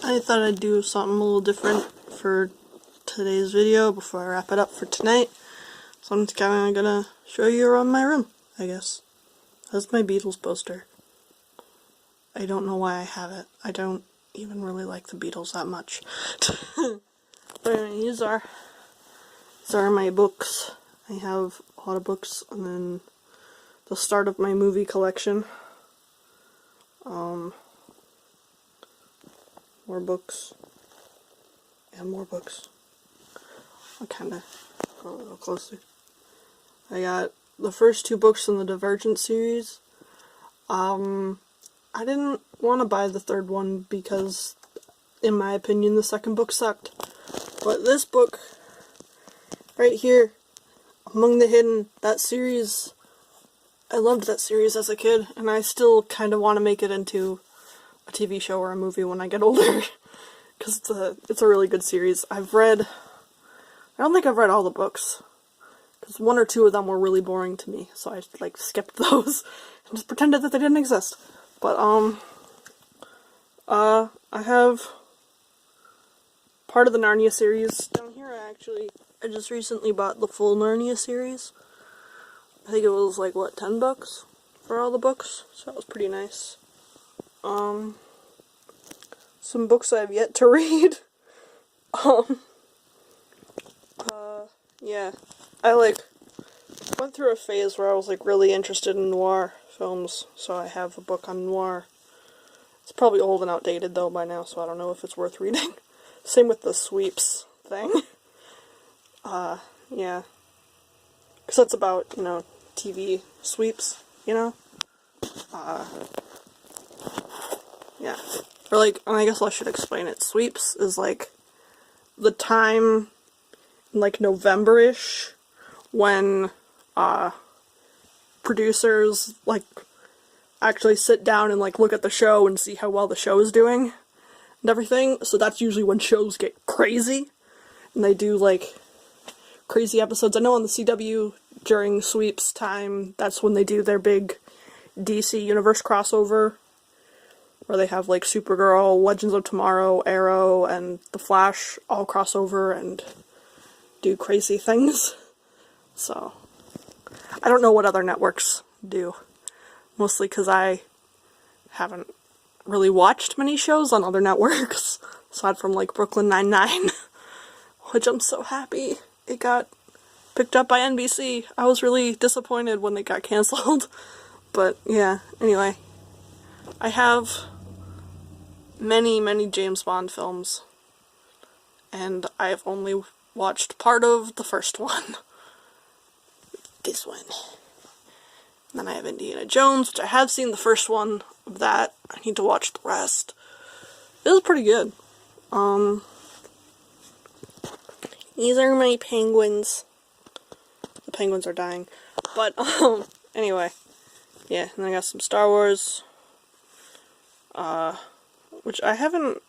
I thought I'd do something a little different for today's video before I wrap it up for tonight. So I'm kind of gonna show you around my room, I guess. That's my Beatles poster. I don't know why I have it. I don't even really like the Beatles that much. But anyway, these are my books. I have a lot of books, and then the start of my movie collection. More books. And more books. I'll kind of go a little closer. I got the first two books in the Divergent series. I didn't want to buy the third one because, in my opinion, the second book sucked. But this book, right here, Among the Hidden, that series, I loved that series as a kid, and I still kind of want to make it into a TV show or a movie when I get older. Because it's a really good series. I don't think I've read all the books. Because one or two of them were really boring to me, so I skipped those and just pretended that they didn't exist. But I have part of the Narnia series down here. I just recently bought the full Narnia series. I think it was like, what, $10 for all the books? So that was pretty nice. Some books I have yet to read. Yeah. I went through a phase where I was really interested in noir films, so I have a book on noir. It's probably old and outdated though by now, so I don't know if it's worth reading. Same with the sweeps thing. Yeah. Because that's about, TV sweeps, Yeah. Or I guess I should explain it. Sweeps is the time in November-ish when producers actually sit down and look at the show and see how well the show is doing and everything. So that's usually when shows get crazy and they do crazy episodes. I know on the CW during sweeps time, that's when they do their big DC Universe crossover, where they have Supergirl, Legends of Tomorrow, Arrow, and The Flash all cross over and do crazy things. So, I don't know what other networks do. Mostly because I haven't really watched many shows on other networks, aside from Brooklyn Nine-Nine, which I'm so happy it got picked up by NBC. I was really disappointed when it got canceled. But yeah, anyway, I have many James Bond films, and I've only watched part of the first one. This one. And then I have Indiana Jones, which I have seen the first one of that. I need to watch the rest. It was pretty good. These are my penguins. The penguins are dying. But, anyway. Yeah, and I got some Star Wars. Which I haven't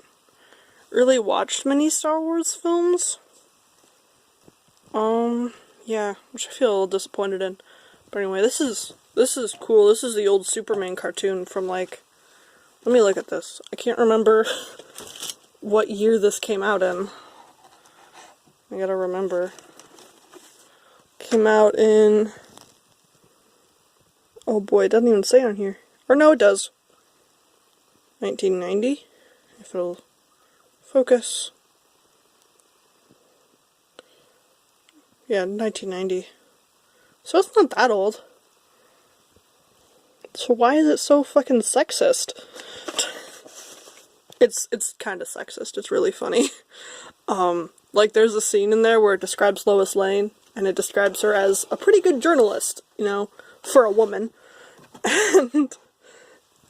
really watched many Star Wars films. Yeah, which I feel a little disappointed in. But anyway, this is cool. This is the old Superman cartoon from let me look at this. I can't remember what year this came out in. I gotta remember. Came out in, oh boy, it doesn't even say on here. Or no, it does. 1990, if it'll focus. Yeah, 1990. So it's not that old. So why is it so fucking sexist? It's kind of sexist. It's really funny. There's a scene in there where it describes Lois Lane, and it describes her as a pretty good journalist, for a woman. And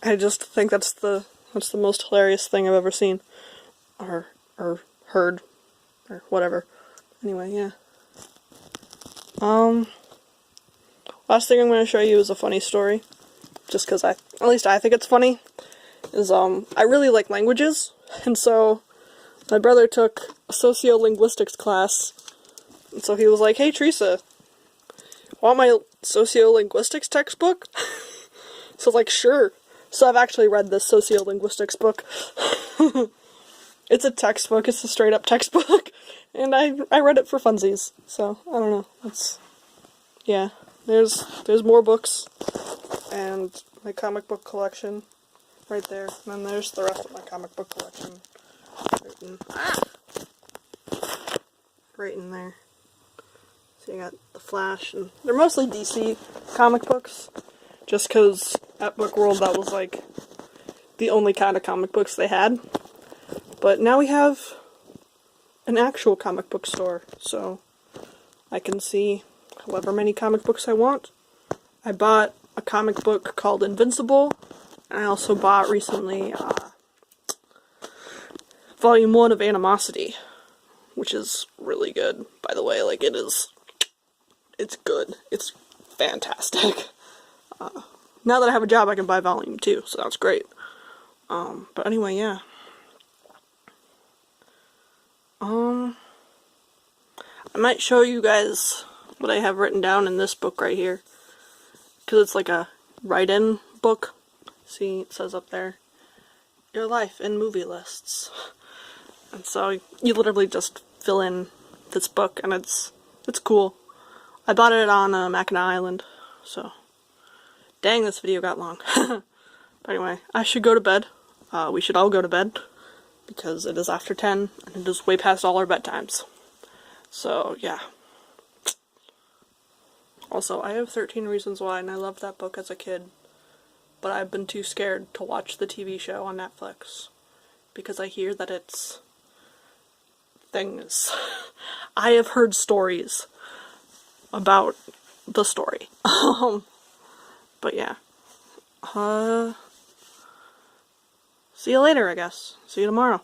I just think that's the most hilarious thing I've ever seen. Or heard. Or whatever. Anyway, yeah. Last thing I'm going to show you is a funny story. Just because at least I think it's funny. I really like languages. And so, my brother took a sociolinguistics class. And so he was like, hey Teresa, want my sociolinguistics textbook? So I was like, sure. So I've actually read this sociolinguistics book. It's a textbook. It's a straight up textbook. And I read it for funsies. So, I don't know. Yeah. There's more books. And my comic book collection right there. And then there's the rest of my comic book collection. Right in there. So you got the Flash, and they're mostly DC comic books. Just because at Book World that was like the only kind of comic books they had. But now we have an actual comic book store, so I can see however many comic books I want. I bought a comic book called Invincible, and I also bought recently Volume 1 of Animosity, which is really good, by the way. Like, it's good. It's fantastic. Now that I have a job, I can buy Volume 2, so that's great. But anyway, yeah. I might show you guys what I have written down in this book right here. Because it's like a write-in book. See, it says up there, your life in movie lists. And so you literally just fill in this book, and it's cool. I bought it on Mackinac Island, so dang, this video got long. But anyway, I should go to bed. We should all go to bed, because it is after 10, and it is way past all our bedtimes. So, yeah. Also, I have 13 Reasons Why, and I loved that book as a kid, but I've been too scared to watch the TV show on Netflix, because I hear that it's things. I have heard stories about the story. But yeah. See you later, I guess. See you tomorrow.